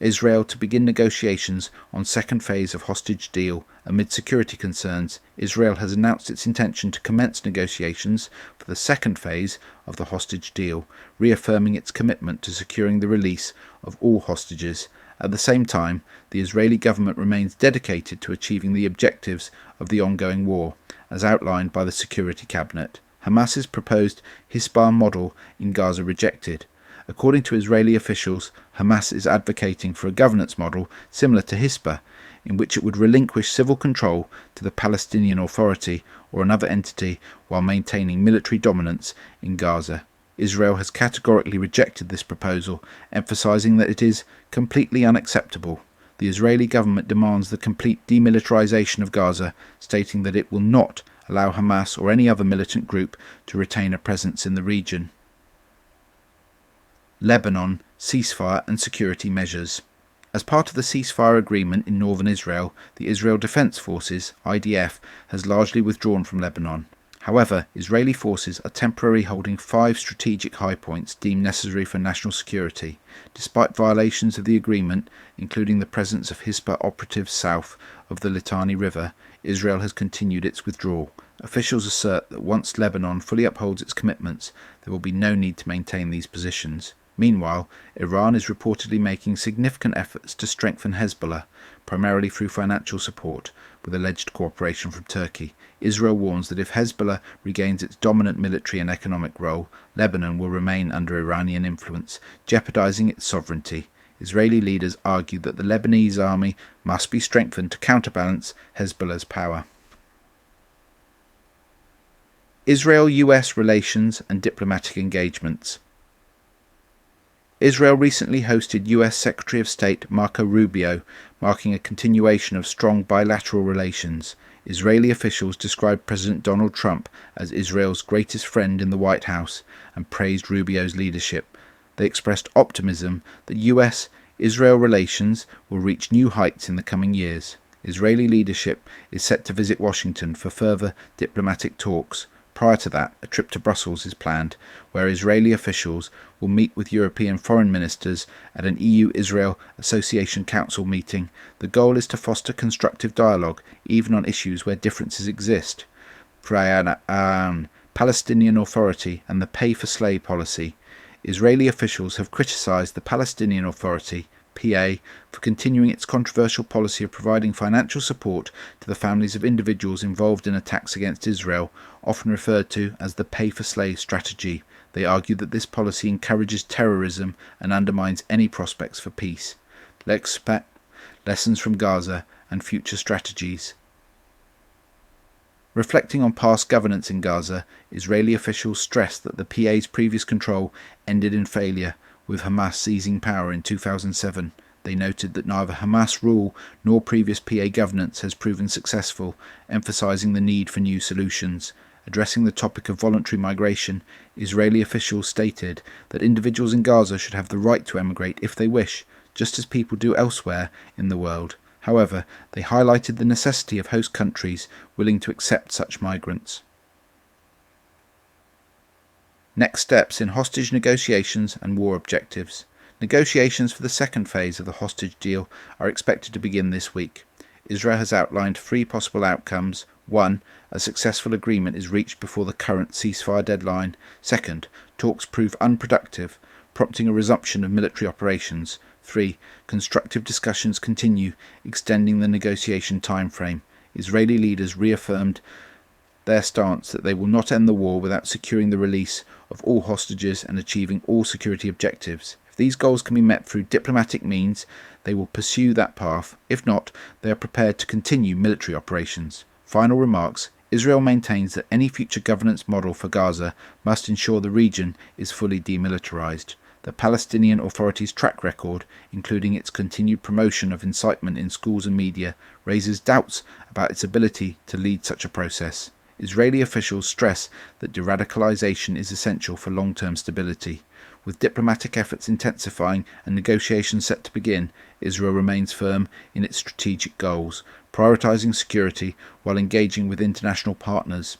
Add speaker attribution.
Speaker 1: Israel to begin negotiations on second phase of hostage deal. Amid security concerns, Israel has announced its intention to commence negotiations for the second phase of the hostage deal, reaffirming its commitment to securing the release of all hostages. At the same time, the Israeli government remains dedicated to achieving the objectives of the ongoing war, as outlined by the Security Cabinet. Hamas's proposed Ceasefire model in Gaza rejected. According to Israeli officials, Hamas is advocating for a governance model similar to Ceasefire, in which it would relinquish civil control to the Palestinian Authority or another entity while maintaining military dominance in Gaza. Israel has categorically rejected this proposal, emphasizing that it is completely unacceptable. The Israeli government demands the complete demilitarization of Gaza, stating that it will not allow Hamas or any other militant group to retain a presence in the region. Lebanon, ceasefire and security measures. As part of the ceasefire agreement in northern Israel, the Israel Defense Forces, IDF, has largely withdrawn from Lebanon. However, Israeli forces are temporarily holding 5 strategic high points deemed necessary for national security. Despite violations of the agreement, including the presence of Hezbollah operatives south of the Litani River, Israel has continued its withdrawal. Officials assert that once Lebanon fully upholds its commitments, there will be no need to maintain these positions. Meanwhile, Iran is reportedly making significant efforts to strengthen Hezbollah, primarily through financial support, with alleged cooperation from Turkey. Israel warns that if Hezbollah regains its dominant military and economic role, Lebanon will remain under Iranian influence, jeopardizing its sovereignty. Israeli leaders argue that the Lebanese army must be strengthened to counterbalance Hezbollah's power. Israel-US relations and diplomatic engagements. Israel recently hosted US Secretary of State Marco Rubio, marking a continuation of strong bilateral relations. Israeli officials described President Donald Trump as Israel's greatest friend in the White House and praised Rubio's leadership. They expressed optimism that US-Israel relations will reach new heights in the coming years. Israeli leadership is set to visit Washington for further diplomatic talks. Prior to that, a trip to Brussels is planned, where Israeli officials will meet with European foreign ministers at an EU-Israel Association Council meeting. The goal is to foster constructive dialogue, even on issues where differences exist. Palestinian Authority and the pay-for-slay policy. Israeli officials have criticised the Palestinian Authority, PA, for continuing its controversial policy of providing financial support to the families of individuals involved in attacks against Israel, often referred to as the pay-for-slay strategy. They argue that this policy encourages terrorism and undermines any prospects for peace. Lessons from Gaza and future strategies. Reflecting on past governance in Gaza, Israeli officials stressed that the PA's previous control ended in failure, with Hamas seizing power in 2007. They noted that neither Hamas rule nor previous PA governance has proven successful, emphasizing the need for new solutions. Addressing the topic of voluntary migration, Israeli officials stated that individuals in Gaza should have the right to emigrate if they wish, just as people do elsewhere in the world. However, they highlighted the necessity of host countries willing to accept such migrants. Next steps in hostage negotiations and war objectives. Negotiations for the second phase of the hostage deal are expected to begin this week. Israel has outlined 3 possible outcomes. 1. A successful agreement is reached before the current ceasefire deadline. 2. Talks prove unproductive, prompting a resumption of military operations. 3. Constructive discussions continue, extending the negotiation timeframe. Israeli leaders reaffirmed their stance that they will not end the war without securing the release of all hostages and achieving all security objectives. If these goals can be met through diplomatic means, they will pursue that path. If not, they are prepared to continue military operations. Final remarks. Israel maintains that any future governance model for Gaza must ensure the region is fully demilitarized. The Palestinian Authority's track record, including its continued promotion of incitement in schools and media, raises doubts about its ability to lead such a process. Israeli officials stress that de-radicalization is essential for long-term stability. With diplomatic efforts intensifying and negotiations set to begin, Israel remains firm in its strategic goals, prioritizing security while engaging with international partners.